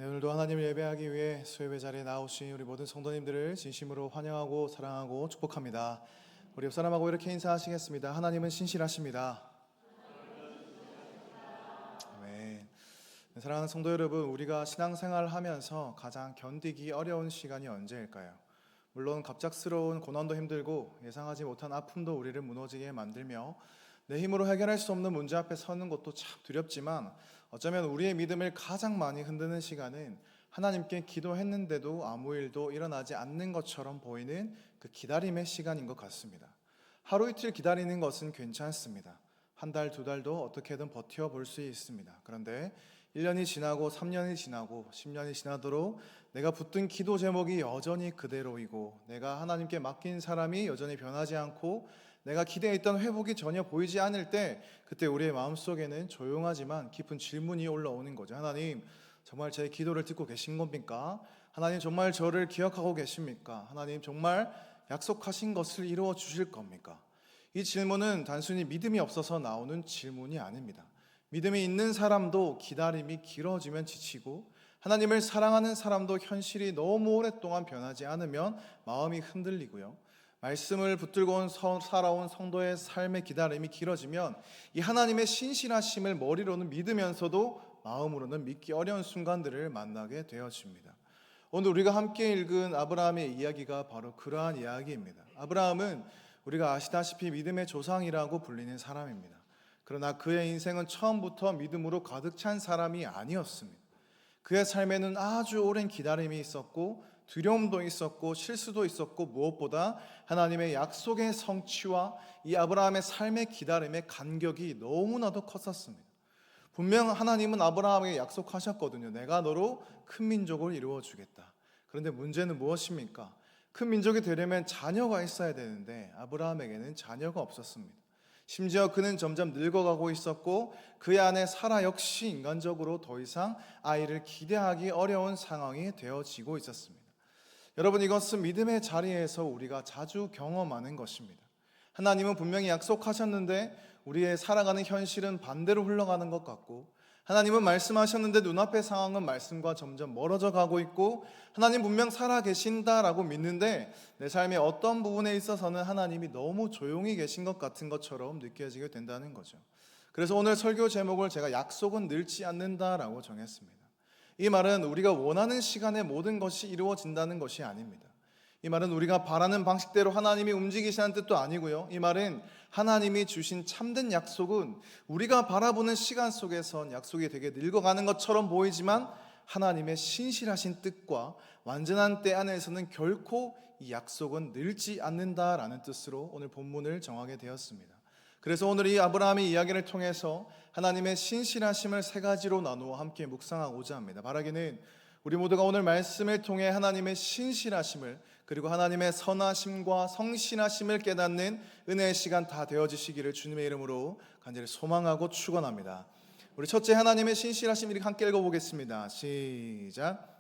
네, 오늘도 하나님을 예배하기 위해 수예배 자리에 나오신 우리 모든 성도님들을 진심으로 환영하고 사랑하고 축복합니다. 우리 옆 사람하고 이렇게 인사하시겠습니다. 하나님은 신실하십니다. 아멘. 네, 사랑하는 성도 여러분, 우리가 신앙생활을 하면서 가장 견디기 어려운 시간이 언제일까요? 물론 갑작스러운 고난도 힘들고 예상하지 못한 아픔도 우리를 무너지게 만들며 내 힘으로 해결할 수 없는 문제 앞에 서는 것도 참 두렵지만, 어쩌면 우리의 믿음을 가장 많이 흔드는 시간은 하나님께 기도했는데도 아무 일도 일어나지 않는 것처럼 보이는 그 기다림의 시간인 것 같습니다. 하루 이틀 기다리는 것은 괜찮습니다. 한 달, 두 달도 어떻게든 버텨볼 수 있습니다. 그런데 1년이 지나고 3년이 지나고 10년이 지나도록 내가 붙든 기도 제목이 여전히 그대로이고, 내가 하나님께 맡긴 사람이 여전히 변하지 않고, 내가 기대했던 회복이 전혀 보이지 않을 때, 그때 우리의 마음속에는 조용하지만 깊은 질문이 올라오는 거죠. 하나님, 정말 제 기도를 듣고 계신 겁니까? 하나님, 정말 저를 기억하고 계십니까? 하나님, 정말 약속하신 것을 이루어 주실 겁니까? 이 질문은 단순히 믿음이 없어서 나오는 질문이 아닙니다. 믿음이 있는 사람도 기다림이 길어지면 지치고, 하나님을 사랑하는 사람도 현실이 너무 오랫동안 변하지 않으면 마음이 흔들리고요, 말씀을 붙들고 살아온 성도의 삶의 기다림이 길어지면 이 하나님의 신실하심을 머리로는 믿으면서도 마음으로는 믿기 어려운 순간들을 만나게 되어집니다. 오늘 우리가 함께 읽은 아브라함의 이야기가 바로 그러한 이야기입니다. 아브라함은 우리가 아시다시피 믿음의 조상이라고 불리는 사람입니다. 그러나 그의 인생은 처음부터 믿음으로 가득 찬 사람이 아니었습니다. 그의 삶에는 아주 오랜 기다림이 있었고, 두려움도 있었고, 실수도 있었고, 무엇보다 하나님의 약속의 성취와 이 아브라함의 삶의 기다림의 간격이 너무나도 컸었습니다. 분명 하나님은 아브라함에게 약속하셨거든요. 내가 너로 큰 민족을 이루어 주겠다. 그런데 문제는 무엇입니까? 큰 민족이 되려면 자녀가 있어야 되는데 아브라함에게는 자녀가 없었습니다. 심지어 그는 점점 늙어가고 있었고, 그의 아내 사라 역시 인간적으로 더 이상 아이를 기대하기 어려운 상황이 되어지고 있었습니다. 여러분, 이것은 믿음의 자리에서 우리가 자주 경험하는 것입니다. 하나님은 분명히 약속하셨는데 우리의 살아가는 현실은 반대로 흘러가는 것 같고, 하나님은 말씀하셨는데 눈앞의 상황은 말씀과 점점 멀어져 가고 있고, 하나님 분명 살아계신다라고 믿는데 내 삶의 어떤 부분에 있어서는 하나님이 너무 조용히 계신 것 같은 것처럼 느껴지게 된다는 거죠. 그래서 오늘 설교 제목을 제가 약속은 늙지 않는다라고 정했습니다. 이 말은 우리가 원하는 시간에 모든 것이 이루어진다는 것이 아닙니다. 이 말은 우리가 바라는 방식대로 하나님이 움직이시는 뜻도 아니고요. 이 말은 하나님이 주신 참된 약속은 우리가 바라보는 시간 속에선 약속이 되게 늙어가는 것처럼 보이지만, 하나님의 신실하신 뜻과 완전한 때 안에서는 결코 이 약속은 늙지 않는다라는 뜻으로 오늘 본문을 정하게 되었습니다. 그래서 오늘 이 아브라함의 이야기를 통해서 하나님의 신실하심을 세 가지로 나누어 함께 묵상하고자 합니다. 바라기는 우리 모두가 오늘 말씀을 통해 하나님의 신실하심을, 그리고 하나님의 선하심과 성실하심을 깨닫는 은혜의 시간 다 되어지시기를 주님의 이름으로 간절히 소망하고 축원합니다. 우리 첫째, 하나님의 신실하심 이렇게 함께 읽어보겠습니다. 시작.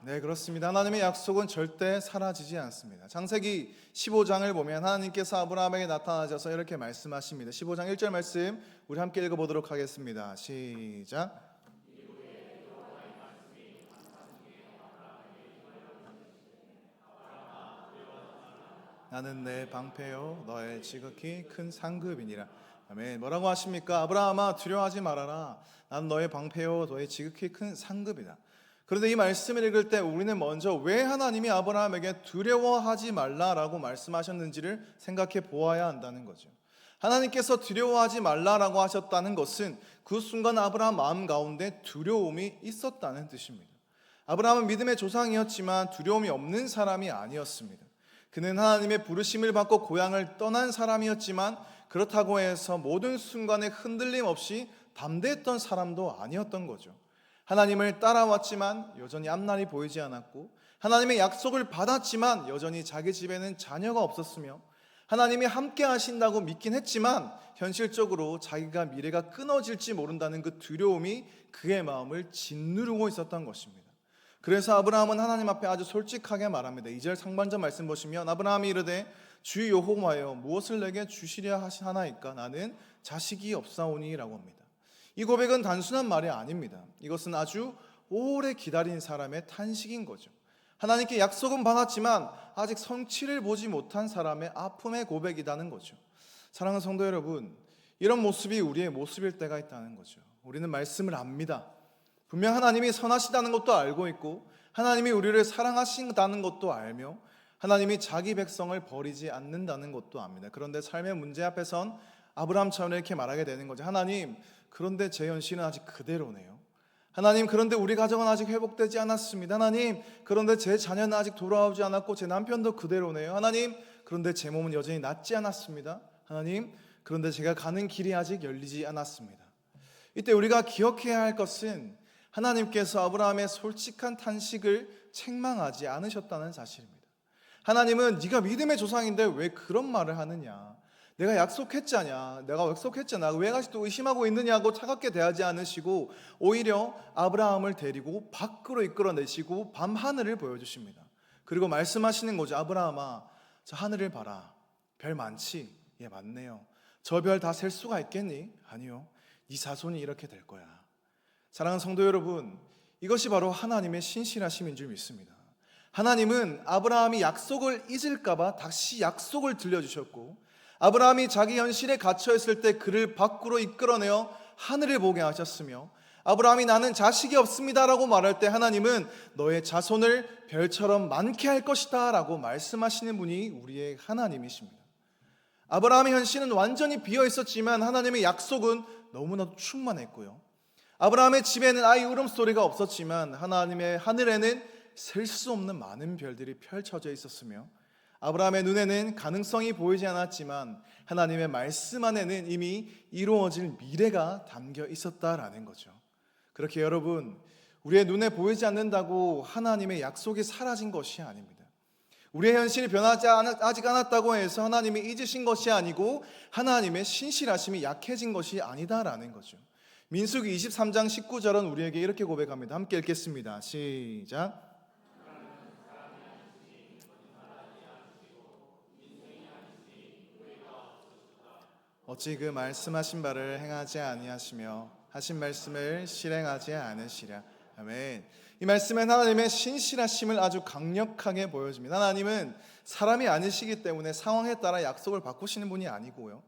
네, 그렇습니다. 하나님의 약속은 절대 사라지지 않습니다. 창세기 15장을 보면 하나님께서 아브라함에게 나타나셔서 이렇게 말씀하십니다. 15장 1절 말씀 우리 함께 읽어보도록 하겠습니다. 시작. 나는 내 방패요 너의 지극히 큰 상급이니라. 아멘. 뭐라고 하십니까? 아브라함아, 두려워하지 말아라. 나는 너의 방패요 너의 지극히 큰 상급이다. 그런데 이 말씀을 읽을 때 우리는 먼저 왜 하나님이 아브라함에게 두려워하지 말라라고 말씀하셨는지를 생각해 보아야 한다는 거죠. 하나님께서 두려워하지 말라라고 하셨다는 것은 그 순간 아브라함 마음 가운데 두려움이 있었다는 뜻입니다. 아브라함은 믿음의 조상이었지만 두려움이 없는 사람이 아니었습니다. 그는 하나님의 부르심을 받고 고향을 떠난 사람이었지만, 그렇다고 해서 모든 순간에 흔들림 없이 담대했던 사람도 아니었던 거죠. 하나님을 따라왔지만 여전히 앞날이 보이지 않았고, 하나님의 약속을 받았지만 여전히 자기 집에는 자녀가 없었으며, 하나님이 함께 하신다고 믿긴 했지만 현실적으로 자기가 미래가 끊어질지 모른다는 그 두려움이 그의 마음을 짓누르고 있었던 것입니다. 그래서 아브라함은 하나님 앞에 아주 솔직하게 말합니다. 2절 상반절 말씀 보시면 아브라함이 이르되 주 여호와여 무엇을 내게 주시려 하나이까? 나는 자식이 없사오니 라고 합니다. 이 고백은 단순한 말이 아닙니다. 이것은 아주 오래 기다린 사람의 탄식인 거죠. 하나님께 약속은 받았지만 아직 성취를 보지 못한 사람의 아픔의 고백이라는 거죠. 사랑하는 성도 여러분, 이런 모습이 우리의 모습일 때가 있다는 거죠. 우리는 말씀을 압니다. 분명 하나님이 선하시다는 것도 알고 있고 하나님이 우리를 사랑하신다는 것도 알며 하나님이 자기 백성을 버리지 않는다는 것도 압니다. 그런데 삶의 문제 앞에선 아브라함처럼 이렇게 말하게 되는 거죠. 하나님, 그런데 제 현실은 아직 그대로네요. 하나님, 그런데 우리 가정은 아직 회복되지 않았습니다. 하나님, 그런데 제 자녀는 아직 돌아오지 않았고 제 남편도 그대로네요. 하나님, 그런데 제 몸은 여전히 낫지 않았습니다. 하나님, 그런데 제가 가는 길이 아직 열리지 않았습니다. 이때 우리가 기억해야 할 것은 하나님께서 아브라함의 솔직한 탄식을 책망하지 않으셨다는 사실입니다. 하나님은 네가 믿음의 조상인데 왜 그런 말을 하느냐, 내가 약속했잖아, 왜 아직도 의심하고 있느냐고 차갑게 대하지 않으시고 오히려 아브라함을 데리고 밖으로 이끌어내시고 밤하늘을 보여주십니다. 그리고 말씀하시는 거죠. 아브라함아, 저 하늘을 봐라. 별 많지? 예, 맞네요. 저 별 다 셀 수가 있겠니? 아니요. 네 자손이 이렇게 될 거야. 사랑하는 성도 여러분, 이것이 바로 하나님의 신실하심인 줄 믿습니다. 하나님은 아브라함이 약속을 잊을까봐 다시 약속을 들려주셨고 아브라함이 자기 현실에 갇혀있을 때 그를 밖으로 이끌어내어 하늘을 보게 하셨으며 아브라함이 나는 자식이 없습니다라고 말할 때 하나님은 너의 자손을 별처럼 많게 할 것이다 라고 말씀하시는 분이 우리의 하나님이십니다. 아브라함의 현실은 완전히 비어있었지만 하나님의 약속은 너무나도 충만했고요. 아브라함의 집에는 아이 울음소리가 없었지만 하나님의 하늘에는 셀 수 없는 많은 별들이 펼쳐져 있었으며 아브라함의 눈에는 가능성이 보이지 않았지만 하나님의 말씀 안에는 이미 이루어질 미래가 담겨 있었다라는 거죠. 그렇게 여러분, 우리의 눈에 보이지 않는다고 하나님의 약속이 사라진 것이 아닙니다. 우리의 현실이 변하지 아직 않았다고 해서 하나님이 잊으신 것이 아니고 하나님의 신실하심이 약해진 것이 아니다라는 거죠. 민수기 23장 19절은 우리에게 이렇게 고백합니다. 함께 읽겠습니다. 시작. 어찌 그 말씀하신 바를 행하지 아니하시며 하신 말씀을 실행하지 않으시랴. 아멘. 이 말씀은 하나님의 신실하심을 아주 강력하게 보여줍니다. 하나님은 사람이 아니시기 때문에 상황에 따라 약속을 바꾸시는 분이 아니고요.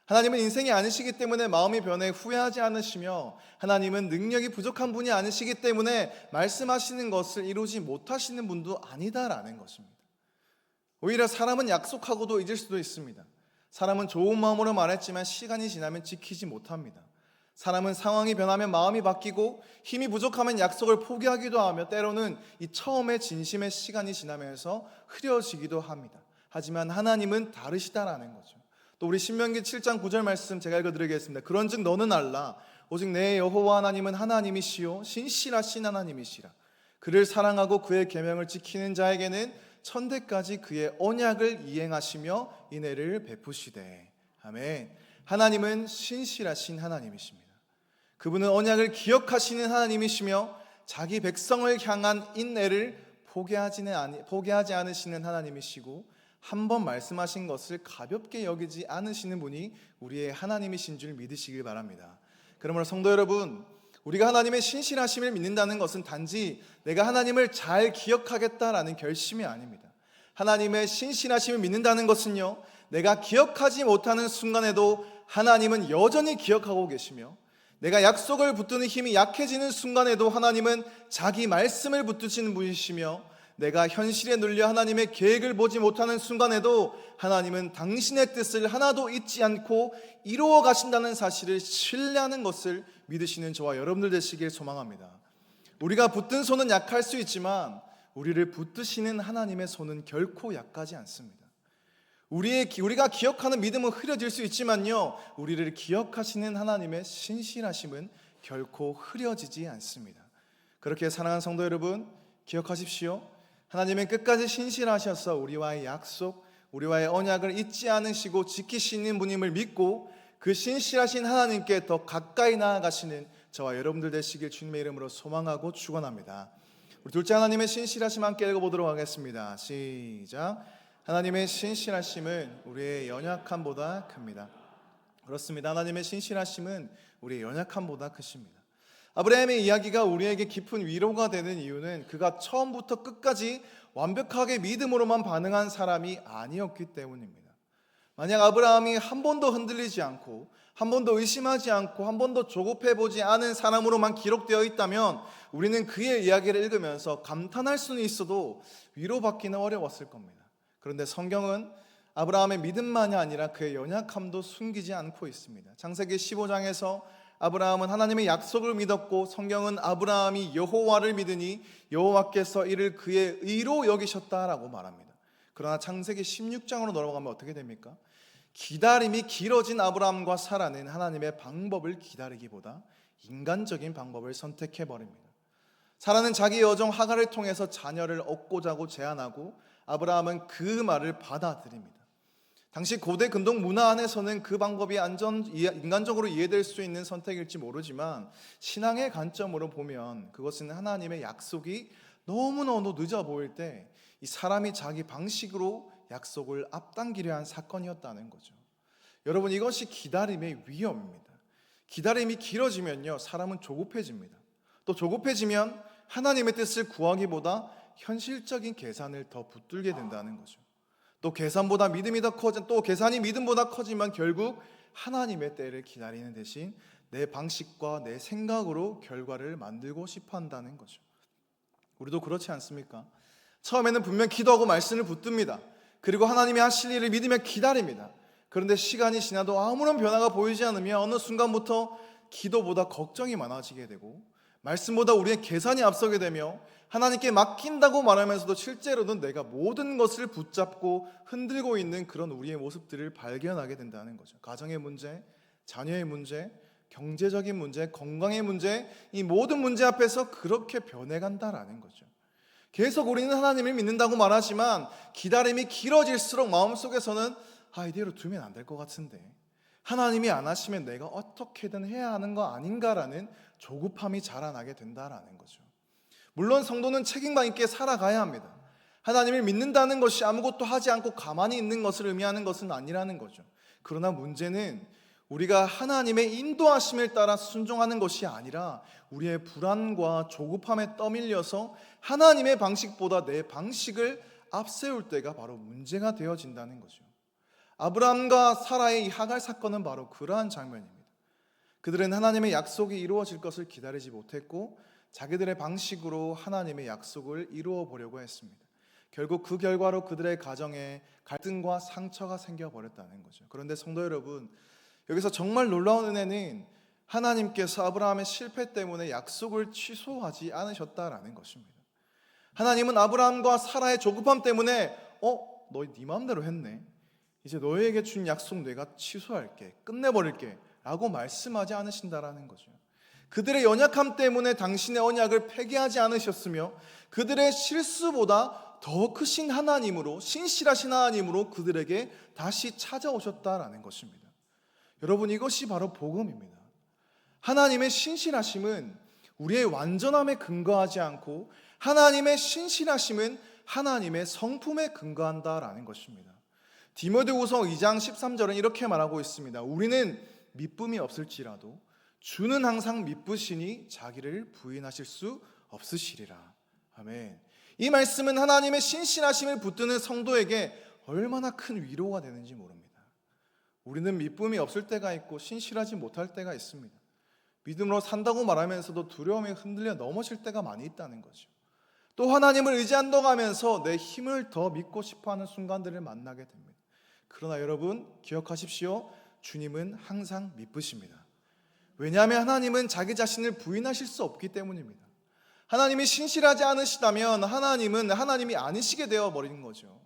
하나님은 인생이 아니시기 때문에 마음이 변해 후회하지 않으시며 하나님은 능력이 부족한 분이 아니시기 때문에 말씀하시는 것을 이루지 못하시는 분도 아니다라는 것입니다. 오히려 사람은 약속하고도 잊을 수도 있습니다. 사람은 좋은 마음으로 말했지만 시간이 지나면 지키지 못합니다. 사람은 상황이 변하면 마음이 바뀌고 힘이 부족하면 약속을 포기하기도 하며 때로는 이 처음의 진심의 시간이 지나면서 흐려지기도 합니다. 하지만 하나님은 다르시다라는 거죠. 또 우리 신명기 7장 9절 말씀 제가 읽어드리겠습니다. 그런즉 너는 알라 오직 내 여호와 하나님은 하나님이시요 신실하신 하나님이시라. 그를 사랑하고 그의 계명을 지키는 자에게는 천대까지 그의 언약을 이행하시며 인애를 베푸시되. 아멘. 하나님은 신실하신 하나님이십니다. 그분은 언약을 기억하시는 하나님이시며 자기 백성을 향한 인애를 포기하지 않으시는 하나님이시고 한 번 말씀하신 것을 가볍게 여기지 않으시는 분이 우리의 하나님이신 줄 믿으시길 바랍니다. 그러므로 성도 여러분, 우리가 하나님의 신실하심을 믿는다는 것은 단지 내가 하나님을 잘 기억하겠다라는 결심이 아닙니다. 하나님의 신실하심을 믿는다는 것은요, 내가 기억하지 못하는 순간에도 하나님은 여전히 기억하고 계시며 내가 약속을 붙드는 힘이 약해지는 순간에도 하나님은 자기 말씀을 붙드시는 분이시며 내가 현실에 눌려 하나님의 계획을 보지 못하는 순간에도 하나님은 당신의 뜻을 하나도 잊지 않고 이루어 가신다는 사실을 신뢰하는 것을 믿으시는 저와 여러분들 되시길 소망합니다. 우리가 붙든 손은 약할 수 있지만 우리를 붙드시는 하나님의 손은 결코 약하지 않습니다. 우리가 기억하는 믿음은 흐려질 수 있지만요, 우리를 기억하시는 하나님의 신실하심은 결코 흐려지지 않습니다. 그렇게 사랑하는 성도 여러분, 기억하십시오. 하나님은 끝까지 신실하셔서 우리와의 약속, 우리와의 언약을 잊지 않으시고 지키시는 분임을 믿고 그 신실하신 하나님께 더 가까이 나아가시는 저와 여러분들 되시길 주님의 이름으로 소망하고 축원합니다. 우리 둘째 하나님의 신실하심 함께 읽어보도록 하겠습니다. 시작. 하나님의 신실하심은 우리의 연약함보다 큽니다. 그렇습니다. 하나님의 신실하심은 우리의 연약함보다 크십니다. 아브라함의 이야기가 우리에게 깊은 위로가 되는 이유는 그가 처음부터 끝까지 완벽하게 믿음으로만 반응한 사람이 아니었기 때문입니다. 만약 아브라함이 한 번도 흔들리지 않고 한 번도 의심하지 않고 한 번도 조급해 보지 않은 사람으로만 기록되어 있다면 우리는 그의 이야기를 읽으면서 감탄할 수는 있어도 위로받기는 어려웠을 겁니다. 그런데 성경은 아브라함의 믿음만이 아니라 그의 연약함도 숨기지 않고 있습니다. 창세기 15장에서 아브라함은 하나님의 약속을 믿었고 성경은 아브라함이 여호와를 믿으니 여호와께서 이를 그의 의로 여기셨다라고 말합니다. 그러나 창세기 16장으로 넘어가면 어떻게 됩니까? 기다림이 길어진 아브라함과 사라는 하나님의 방법을 기다리기보다 인간적인 방법을 선택해버립니다. 사라는 자기 여종 하갈을 통해서 자녀를 얻고자고 제안하고 아브라함은 그 말을 받아들입니다. 당시 고대 근동 문화 안에서는 그 방법이 인간적으로 이해될 수 있는 선택일지 모르지만 신앙의 관점으로 보면 그것은 하나님의 약속이 너무너무 늦어 보일 때 이 사람이 자기 방식으로 약속을 앞당기려 한 사건이었다는 거죠. 여러분, 이것이 기다림의 위험입니다. 기다림이 길어지면요, 사람은 조급해집니다. 또 조급해지면 하나님의 뜻을 구하기보다 현실적인 계산을 더 붙들게 된다는 거죠. 또 계산보다 믿음이 더 커진, 또 계산이 믿음보다 커지면 결국 하나님의 때를 기다리는 대신 내 방식과 내 생각으로 결과를 만들고 싶어 한다는 거죠. 우리도 그렇지 않습니까? 처음에는 분명 기도하고 말씀을 붙듭니다. 그리고 하나님이 하실 일을 믿으며 기다립니다. 그런데 시간이 지나도 아무런 변화가 보이지 않으며 어느 순간부터 기도보다 걱정이 많아지게 되고 말씀보다 우리의 계산이 앞서게 되며 하나님께 맡긴다고 말하면서도 실제로는 내가 모든 것을 붙잡고 흔들고 있는 그런 우리의 모습들을 발견하게 된다는 거죠. 가정의 문제, 자녀의 문제, 경제적인 문제, 건강의 문제, 이 모든 문제 앞에서 그렇게 변해간다라는 거죠. 계속 우리는 하나님을 믿는다고 말하지만 기다림이 길어질수록 마음속에서는 이대로 두면 안 될 것 같은데 하나님이 안 하시면 내가 어떻게든 해야 하는 거 아닌가라는 조급함이 자라나게 된다라는 거죠. 물론 성도는 책임감 있게 살아가야 합니다. 하나님을 믿는다는 것이 아무것도 하지 않고 가만히 있는 것을 의미하는 것은 아니라는 거죠. 그러나 문제는 우리가 하나님의 인도하심을 따라 순종하는 것이 아니라 우리의 불안과 조급함에 떠밀려서 하나님의 방식보다 내 방식을 앞세울 때가 바로 문제가 되어진다는 거죠. 아브라함과 사라의 이 하갈 사건은 바로 그러한 장면입니다. 그들은 하나님의 약속이 이루어질 것을 기다리지 못했고 자기들의 방식으로 하나님의 약속을 이루어 보려고 했습니다. 결국 그 결과로 그들의 가정에 갈등과 상처가 생겨버렸다는 거죠. 그런데 성도 여러분, 여기서 정말 놀라운 은혜는 하나님께서 아브라함의 실패 때문에 약속을 취소하지 않으셨다라는 것입니다. 하나님은 아브라함과 사라의 조급함 때문에 너희 네 마음대로 했네, 이제 너희에게 준 약속 내가 취소할게, 끝내버릴게 라고 말씀하지 않으신다라는 거죠. 그들의 연약함 때문에 당신의 언약을 폐기하지 않으셨으며 그들의 실수보다 더 크신 하나님으로, 신실하신 하나님으로 그들에게 다시 찾아오셨다라는 것입니다. 여러분, 이것이 바로 복음입니다. 하나님의 신실하심은 우리의 완전함에 근거하지 않고 하나님의 신실하심은 하나님의 성품에 근거한다라는 것입니다. 디모데후서 2장 13절은 이렇게 말하고 있습니다. 우리는 미쁨이 없을지라도 주는 항상 미쁘시니 자기를 부인하실 수 없으시리라. 아멘. 이 말씀은 하나님의 신실하심을 붙드는 성도에게 얼마나 큰 위로가 되는지 모릅니다. 우리는 미쁨이 없을 때가 있고 신실하지 못할 때가 있습니다. 믿음으로 산다고 말하면서도 두려움에 흔들려 넘어질 때가 많이 있다는 거죠. 또 하나님을 의지한다고 하면서 내 힘을 더 믿고 싶어하는 순간들을 만나게 됩니다. 그러나 여러분 기억하십시오. 주님은 항상 미쁘십니다. 왜냐하면 하나님은 자기 자신을 부인하실 수 없기 때문입니다. 하나님이 신실하지 않으시다면 하나님은 하나님이 아니시게 되어버리는 거죠.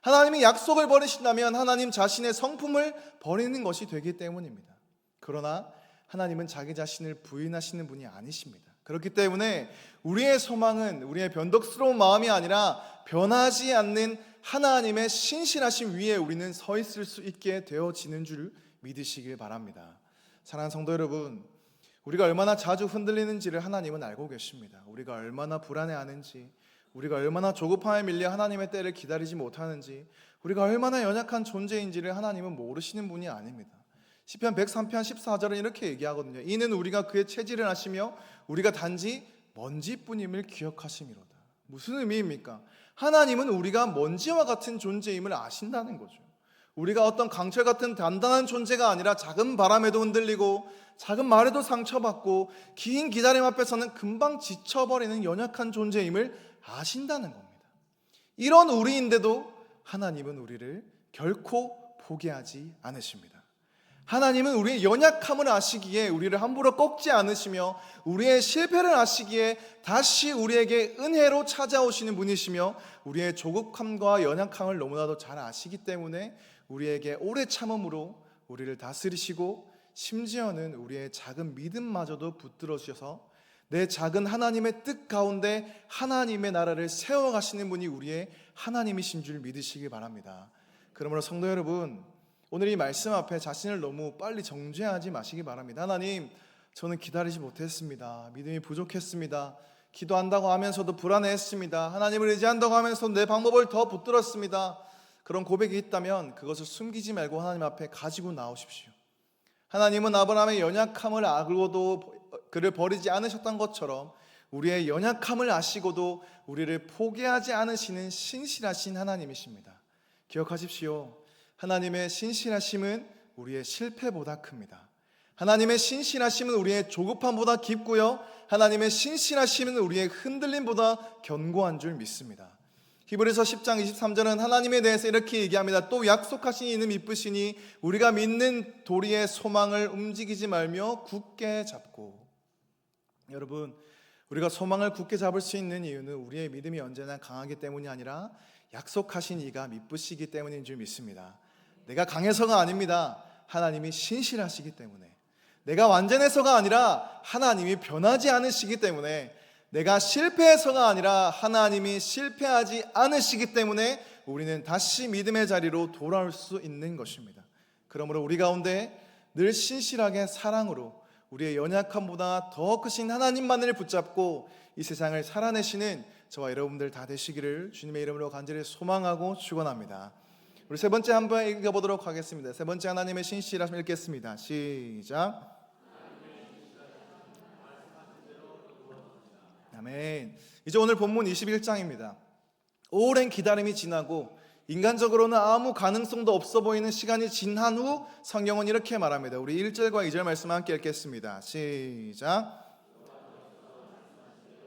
하나님이 약속을 버리신다면 하나님 자신의 성품을 버리는 것이 되기 때문입니다. 그러나 하나님은 자기 자신을 부인하시는 분이 아니십니다. 그렇기 때문에 우리의 소망은 우리의 변덕스러운 마음이 아니라 변하지 않는 하나님의 신실하심 위에 우리는 서 있을 수 있게 되어지는 줄 믿으시길 바랍니다. 사랑하는 성도 여러분, 우리가 얼마나 자주 흔들리는지를 하나님은 알고 계십니다. 우리가 얼마나 불안해하는지, 우리가 얼마나 조급함에 밀려 하나님의 때를 기다리지 못하는지, 우리가 얼마나 연약한 존재인지를 하나님은 모르시는 분이 아닙니다. 시편 103편 14절은 이렇게 얘기하거든요. 이는 우리가 그의 체질을 아시며 우리가 단지 먼지뿐임을 기억하심이로다. 무슨 의미입니까? 하나님은 우리가 먼지와 같은 존재임을 아신다는 거죠. 우리가 어떤 강철 같은 단단한 존재가 아니라 작은 바람에도 흔들리고 작은 말에도 상처받고 긴 기다림 앞에서는 금방 지쳐버리는 연약한 존재임을 아신다는 겁니다. 이런 우리인데도 하나님은 우리를 결코 포기하지 않으십니다. 하나님은 우리의 연약함을 아시기에 우리를 함부로 꺾지 않으시며 우리의 실패를 아시기에 다시 우리에게 은혜로 찾아오시는 분이시며 우리의 조급함과 연약함을 너무나도 잘 아시기 때문에 우리에게 오래 참음으로 우리를 다스리시고 심지어는 우리의 작은 믿음마저도 붙들어 주셔서 내 작은 하나님의 뜻 가운데 하나님의 나라를 세워가시는 분이 우리의 하나님이신 줄 믿으시기 바랍니다. 그러므로 성도 여러분, 오늘 이 말씀 앞에 자신을 너무 빨리 정죄하지 마시기 바랍니다. 하나님, 저는 기다리지 못했습니다. 믿음이 부족했습니다. 기도한다고 하면서도 불안해했습니다. 하나님을 의지한다고 하면서도 내 방법을 더 붙들었습니다. 그런 고백이 있다면 그것을 숨기지 말고 하나님 앞에 가지고 나오십시오. 하나님은 아브라함의 연약함을 알고도 그를 버리지 않으셨던 것처럼 우리의 연약함을 아시고도 우리를 포기하지 않으시는 신실하신 하나님이십니다. 기억하십시오. 하나님의 신실하심은 우리의 실패보다 큽니다. 하나님의 신실하심은 우리의 조급함보다 깊고요, 하나님의 신실하심은 우리의 흔들림보다 견고한 줄 믿습니다. 히브리서 10장 23절은 하나님에 대해서 이렇게 얘기합니다. 또 약속하신 이는 미쁘시니 우리가 믿는 도리의 소망을 움직이지 말며 굳게 잡고. 여러분, 우리가 소망을 굳게 잡을 수 있는 이유는 우리의 믿음이 언제나 강하기 때문이 아니라 약속하신 이가 미쁘시기 때문인 줄 믿습니다. 내가 강해서가 아닙니다. 하나님이 신실하시기 때문에. 내가 완전해서가 아니라 하나님이 변하지 않으시기 때문에. 내가 실패해서가 아니라 하나님이 실패하지 않으시기 때문에 우리는 다시 믿음의 자리로 돌아올 수 있는 것입니다. 그러므로 우리 가운데 늘 신실하게 사랑으로 우리의 연약함보다 더 크신 하나님만을 붙잡고 이 세상을 살아내시는 저와 여러분들 다 되시기를 주님의 이름으로 간절히 소망하고 축원합니다. 우리 세 번째 한번 읽어보도록 하겠습니다. 세 번째 하나님의 신실하심 읽겠습니다. 시작. 아멘. 이제 오늘 본문 21장입니다. 오랜 기다림이 지나고 인간적으로는 아무 가능성도 없어 보이는 시간이 지난 후 성경은 이렇게 말합니다. 우리 1절과 2절 말씀 함께 읽겠습니다. 시작.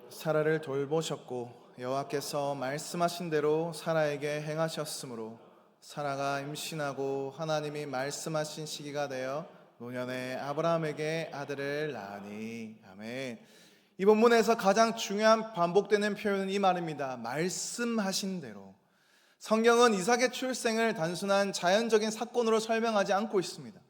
사라를 돌보셨고 여호와께서 말씀하신 대로 사라에게 행하셨으므로 사라가 임신하고 하나님이 말씀하신 시기가 되어 노년에 아브라함에게 아들을 낳으니. 아멘. 이 본문에서 가장 중요한 반복되는 표현은 이 말입니다. 말씀하신 대로. 성경은 이삭의 출생을 단순한 자연적인 사건으로 설명하지 않고 있습니다.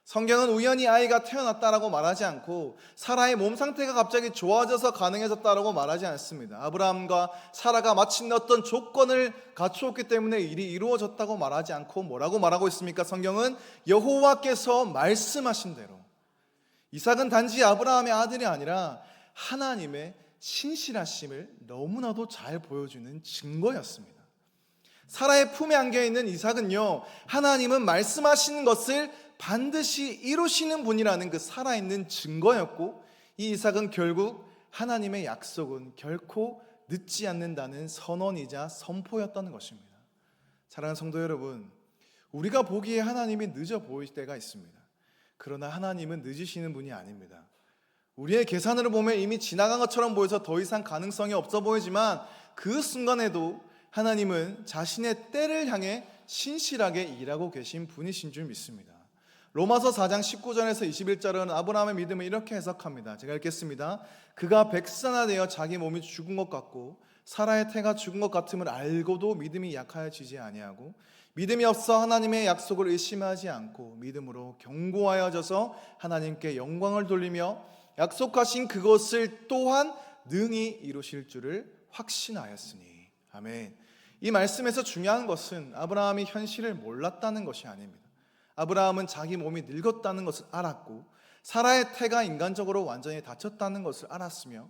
성경은 우연히 아이가 태어났다라고 말하지 않고 사라의 몸 상태가 갑자기 좋아져서 가능해졌다라고 말하지 않습니다. 아브라함과 사라가 마침내 어떤 조건을 갖추었기 때문에 일이 이루어졌다고 말하지 않고 뭐라고 말하고 있습니까? 성경은 여호와께서 말씀하신 대로. 이삭은 단지 아브라함의 아들이 아니라 하나님의 신실하심을 너무나도 잘 보여주는 증거였습니다. 사라의 품에 안겨있는 이삭은요, 하나님은 말씀하시는 것을 반드시 이루시는 분이라는 그 살아있는 증거였고, 이 이삭은 결국 하나님의 약속은 결코 늦지 않는다는 선언이자 선포였다는 것입니다. 사랑하는 성도 여러분, 우리가 보기에 하나님이 늦어 보일 때가 있습니다. 그러나 하나님은 늦으시는 분이 아닙니다. 우리의 계산으로 보면 이미 지나간 것처럼 보여서 더 이상 가능성이 없어 보이지만 그 순간에도 하나님은 자신의 때를 향해 신실하게 일하고 계신 분이신 줄 믿습니다. 로마서 4장 19절에서 21절은 아브라함의 믿음을 이렇게 해석합니다. 제가 읽겠습니다. 그가 백산화되어 자기 몸이 죽은 것 같고 사라의 태가 죽은 것 같음을 알고도 믿음이 약하여지지 아니하고 믿음이 없어 하나님의 약속을 의심하지 않고 믿음으로 견고하여져서 하나님께 영광을 돌리며 약속하신 그것을 또한 능히 이루실 줄을 확신하였으니. 아멘. 이 말씀에서 중요한 것은 아브라함이 현실을 몰랐다는 것이 아닙니다. 아브라함은 자기 몸이 늙었다는 것을 알았고 사라의 태가 인간적으로 완전히 다쳤다는 것을 알았으며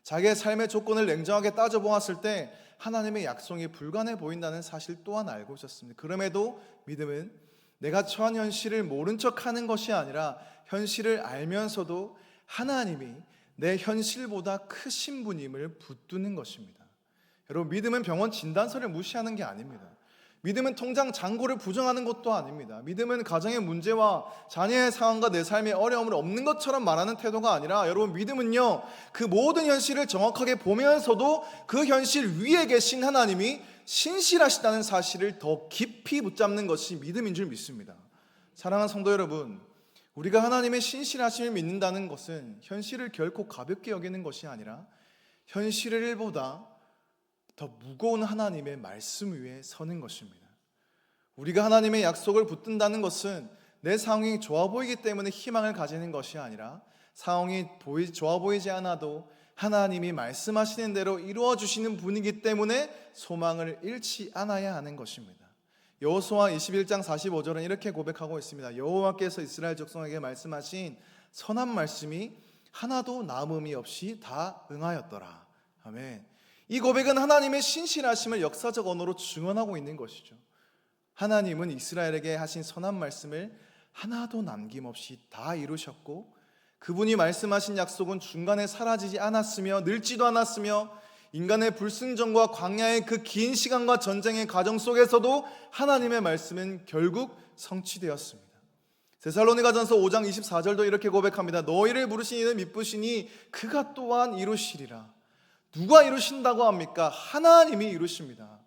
자기의 삶의 조건을 냉정하게 따져보았을 때 하나님의 약속이 불가능해 보인다는 사실 또한 알고 있었습니다. 그럼에도 믿음은 내가 처한 현실을 모른 척하는 것이 아니라 현실을 알면서도 하나님이 내 현실보다 크신 분임을 붙드는 것입니다. 여러분, 믿음은 병원 진단서를 무시하는 게 아닙니다. 믿음은 통장 잔고를 부정하는 것도 아닙니다. 믿음은 가정의 문제와 자녀의 상황과 내 삶의 어려움을 없는 것처럼 말하는 태도가 아니라, 여러분, 믿음은요, 그 모든 현실을 정확하게 보면서도 그 현실 위에 계신 하나님이 신실하시다는 사실을 더 깊이 붙잡는 것이 믿음인 줄 믿습니다. 사랑하는 성도 여러분, 우리가 하나님의 신실하심을 믿는다는 것은 현실을 결코 가볍게 여기는 것이 아니라 현실보다 더 무거운 하나님의 말씀 위에 서는 것입니다. 우리가 하나님의 약속을 붙든다는 것은 내 상황이 좋아 보이기 때문에 희망을 가지는 것이 아니라, 상황이 좋아 보이지 않아도 하나님이 말씀하시는 대로 이루어 주시는 분이기 때문에 소망을 잃지 않아야 하는 것입니다. 여호수아 21장 45절은 이렇게 고백하고 있습니다. 여호와께서 이스라엘 족속에게 말씀하신 선한 말씀이 하나도 남음이 없이 다 응하였더라. 아멘. 이 고백은 하나님의 신실하심을 역사적 언어로 증언하고 있는 것이죠. 하나님은 이스라엘에게 하신 선한 말씀을 하나도 남김없이 다 이루셨고, 그분이 말씀하신 약속은 중간에 사라지지 않았으며 늙지도 않았으며, 인간의 불순종과 광야의 그 긴 시간과 전쟁의 과정 속에서도 하나님의 말씀은 결국 성취되었습니다. 데살로니가전서 5장 24절도 이렇게 고백합니다. 너희를 부르신 이는 미쁘시니 그가 또한 이루시리라. 누가 이루신다고 합니까? 하나님이 이루십니다.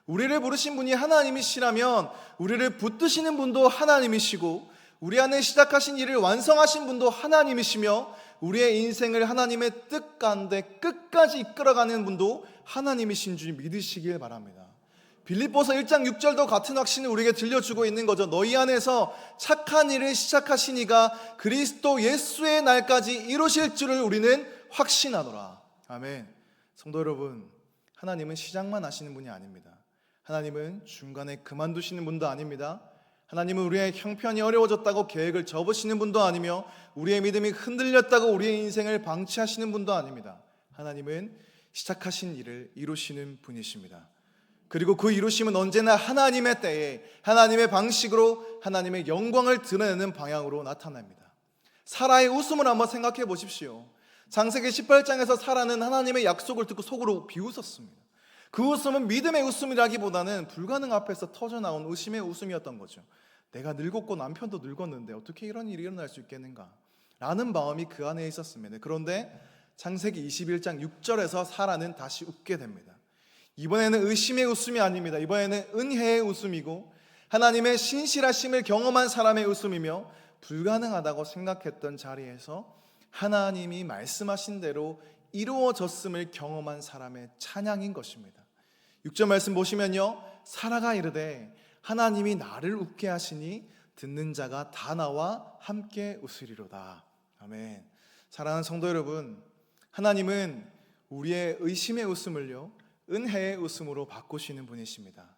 우리를 부르신 분이 하나님이시라면 우리를 붙드시는 분도 하나님이시고, 우리 안에 시작하신 일을 완성하신 분도 하나님이시며, 우리의 인생을 하나님의 뜻 가운데 끝까지 이끌어가는 분도 하나님이신 줄 믿으시길 바랍니다. 빌립보서 1장 6절도 같은 확신을 우리에게 들려주고 있는 거죠. 너희 안에서 착한 일을 시작하신 이가 그리스도 예수의 날까지 이루실 줄을 우리는 확신하노라. 아멘. 성도 여러분, 하나님은 시작만 하시는 분이 아닙니다. 하나님은 중간에 그만두시는 분도 아닙니다. 하나님은 우리의 형편이 어려워졌다고 계획을 접으시는 분도 아니며, 우리의 믿음이 흔들렸다고 우리의 인생을 방치하시는 분도 아닙니다. 하나님은 시작하신 일을 이루시는 분이십니다. 그리고 그 이루심은 언제나 하나님의 때에 하나님의 방식으로 하나님의 영광을 드러내는 방향으로 나타납니다. 사라의 웃음을 한번 생각해 보십시오. 창세기 18장에서 사라는 하나님의 약속을 듣고 속으로 비웃었습니다. 그 웃음은 믿음의 웃음이라기보다는 불가능 앞에서 터져나온 의심의 웃음이었던 거죠. 내가 늙었고 남편도 늙었는데 어떻게 이런 일이 일어날 수 있겠는가 라는 마음이 그 안에 있었습니다. 그런데 창세기 21장 6절에서 사라는 다시 웃게 됩니다. 이번에는 의심의 웃음이 아닙니다. 이번에는 은혜의 웃음이고, 하나님의 신실하심을 경험한 사람의 웃음이며, 불가능하다고 생각했던 자리에서 하나님이 말씀하신 대로 이루어졌음을 경험한 사람의 찬양인 것입니다. 6절 말씀 보시면요, 사라가 이르되 하나님이 나를 웃게 하시니 듣는 자가 다 나와 함께 웃으리로다. 아멘. 사랑하는 성도 여러분, 하나님은 우리의 의심의 웃음을요, 은혜의 웃음으로 바꾸시는 분이십니다.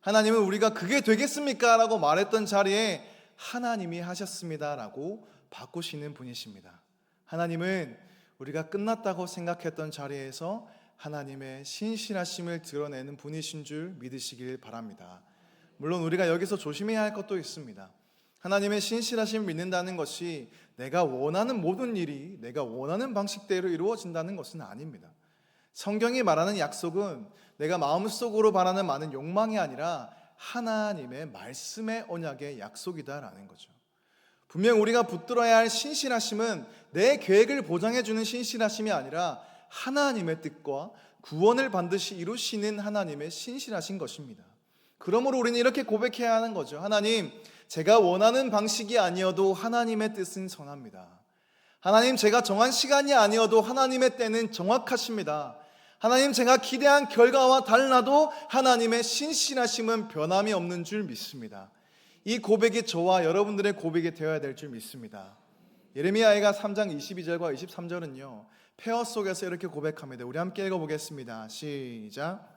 하나님은 우리가 그게 되겠습니까? 라고 말했던 자리에 하나님이 하셨습니다 라고 바꾸시는 분이십니다. 하나님은 우리가 끝났다고 생각했던 자리에서 하나님의 신실하심을 드러내는 분이신 줄 믿으시길 바랍니다. 물론 우리가 여기서 조심해야 할 것도 있습니다. 하나님의 신실하심을 믿는다는 것이 내가 원하는 모든 일이 내가 원하는 방식대로 이루어진다는 것은 아닙니다. 성경이 말하는 약속은 내가 마음속으로 바라는 많은 욕망이 아니라 하나님의 말씀의 언약의 약속이다라는 거죠. 분명 우리가 붙들어야 할 신실하심은 내 계획을 보장해주는 신실하심이 아니라 하나님의 뜻과 구원을 반드시 이루시는 하나님의 신실하신 것입니다. 그러므로 우리는 이렇게 고백해야 하는 거죠. 하나님, 제가 원하는 방식이 아니어도 하나님의 뜻은 선합니다. 하나님, 제가 정한 시간이 아니어도 하나님의 때는 정확하십니다. 하나님, 제가 기대한 결과와 달라도 하나님의 신실하심은 변함이 없는 줄 믿습니다. 이 고백이 저와 여러분들의 고백이 되어야 될 줄 믿습니다. 예레미야가 3장 22절과 23절은요, 폐허 속에서 이렇게 고백합니다. 우리 함께 읽어보겠습니다. 시작.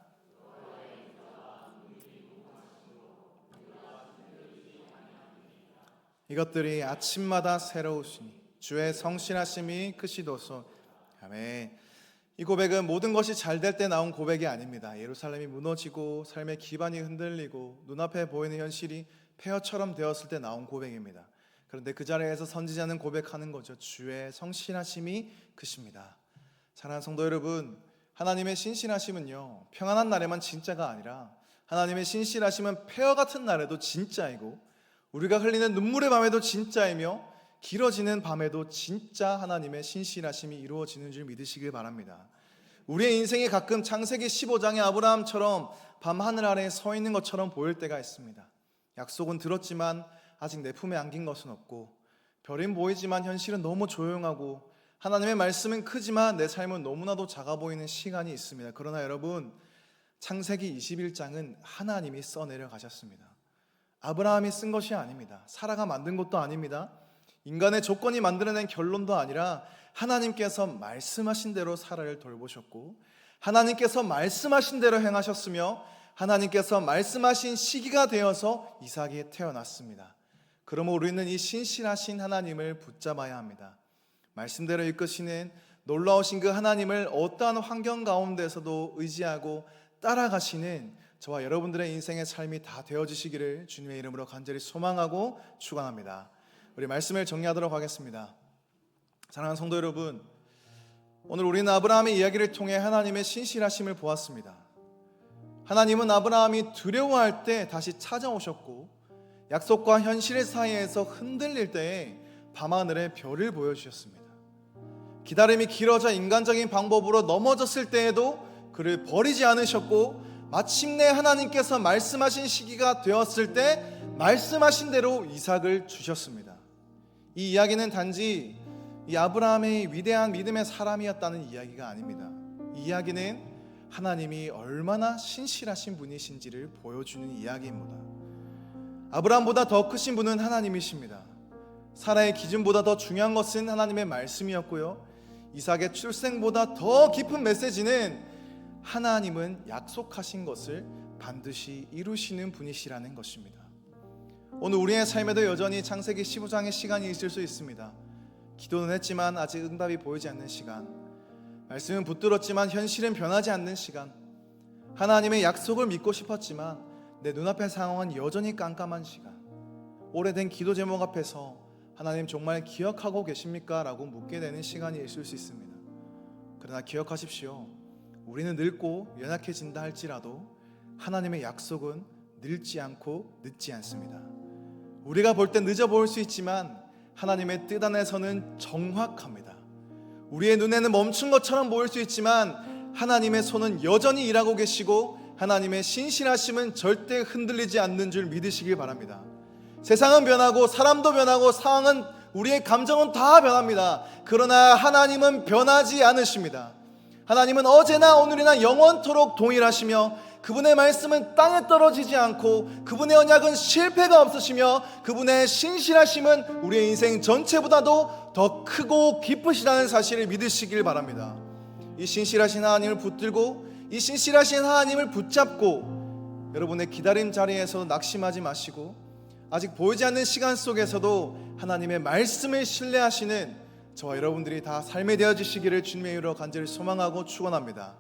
이것들이 아침마다 새로우시니 주의 성실하심이 크시도소. 아멘. 이 고백은 모든 것이 잘 될 때 나온 고백이 아닙니다. 예루살렘이 무너지고 삶의 기반이 흔들리고 눈앞에 보이는 현실이 폐허처럼 되었을 때 나온 고백입니다. 그런데 그 자리에서 선지자는 고백하는 거죠. 주의 성실하심이 크십니다. 사랑하는 성도 여러분, 하나님의 신실하심은요, 평안한 날에만 진짜가 아니라 하나님의 신실하심은 폐허 같은 날에도 진짜이고, 우리가 흘리는 눈물의 밤에도 진짜이며, 길어지는 밤에도 진짜 하나님의 신실하심이 이루어지는 줄 믿으시길 바랍니다. 우리의 인생이 가끔 창세기 15장의 아브라함처럼 밤하늘 아래에 서 있는 것처럼 보일 때가 있습니다. 약속은 들었지만 아직 내 품에 안긴 것은 없고, 별은 보이지만 현실은 너무 조용하고, 하나님의 말씀은 크지만 내 삶은 너무나도 작아 보이는 시간이 있습니다. 그러나 여러분, 창세기 21장은 하나님이 써내려 가셨습니다. 아브라함이 쓴 것이 아닙니다. 사라가 만든 것도 아닙니다. 인간의 조건이 만들어낸 결론도 아니라 하나님께서 말씀하신 대로 사라를 돌보셨고, 하나님께서 말씀하신 대로 행하셨으며, 하나님께서 말씀하신 시기가 되어서 이삭이 태어났습니다. 그러므로 우리는 이 신실하신 하나님을 붙잡아야 합니다. 말씀대로 이끄시는 놀라우신 그 하나님을 어떠한 환경 가운데서도 의지하고 따라가시는 저와 여러분들의 인생의 삶이 다 되어지시기를 주님의 이름으로 간절히 소망하고 축원합니다. 우리 말씀을 정리하도록 하겠습니다. 사랑하는 성도 여러분, 오늘 우리는 아브라함의 이야기를 통해 하나님의 신실하심을 보았습니다. 하나님은 아브라함이 두려워할 때 다시 찾아오셨고, 약속과 현실 사이에서 흔들릴 때에 밤하늘의 별을 보여주셨습니다. 기다림이 길어져 인간적인 방법으로 넘어졌을 때에도 그를 버리지 않으셨고, 마침내 하나님께서 말씀하신 시기가 되었을 때 말씀하신 대로 이삭을 주셨습니다. 이 이야기는 단지 이 아브라함의 위대한 믿음의 사람이었다는 이야기가 아닙니다. 이 이야기는 하나님이 얼마나 신실하신 분이신지를 보여주는 이야기입니다. 아브라함보다 더 크신 분은 하나님이십니다. 사라의 기준보다 더 중요한 것은 하나님의 말씀이었고요, 이삭의 출생보다 더 깊은 메시지는 하나님은 약속하신 것을 반드시 이루시는 분이시라는 것입니다. 오늘 우리의 삶에도 여전히 창세기 15장의 시간이 있을 수 있습니다. 기도는 했지만 아직 응답이 보이지 않는 시간, 말씀은 붙들었지만 현실은 변하지 않는 시간, 하나님의 약속을 믿고 싶었지만 내 눈앞의 상황은 여전히 깜깜한 시간, 오래된 기도 제목 앞에서 하나님 정말 기억하고 계십니까? 라고 묻게 되는 시간이 있을 수 있습니다. 그러나 기억하십시오. 우리는 늙고 연약해진다 할지라도 하나님의 약속은 늙지 않고 늦지 않습니다. 우리가 볼 때 늦어 보일 수 있지만 하나님의 뜻 안에서는 정확합니다. 우리의 눈에는 멈춘 것처럼 보일 수 있지만 하나님의 손은 여전히 일하고 계시고, 하나님의 신실하심은 절대 흔들리지 않는 줄 믿으시길 바랍니다. 세상은 변하고 사람도 변하고 상황은, 우리의 감정은 다 변합니다. 그러나 하나님은 변하지 않으십니다. 하나님은 어제나 오늘이나 영원토록 동일하시며, 그분의 말씀은 땅에 떨어지지 않고, 그분의 언약은 실패가 없으시며, 그분의 신실하심은 우리의 인생 전체보다도 더 크고 깊으시다는 사실을 믿으시길 바랍니다. 이 신실하신 하나님을 붙들고, 이 신실하신 하나님을 붙잡고, 여러분의 기다림 자리에서 낙심하지 마시고, 아직 보이지 않는 시간 속에서도 하나님의 말씀을 신뢰하시는 저와 여러분들이 다 삶이 되어지시기를 주님의 이름으로 간절히 소망하고 축원합니다.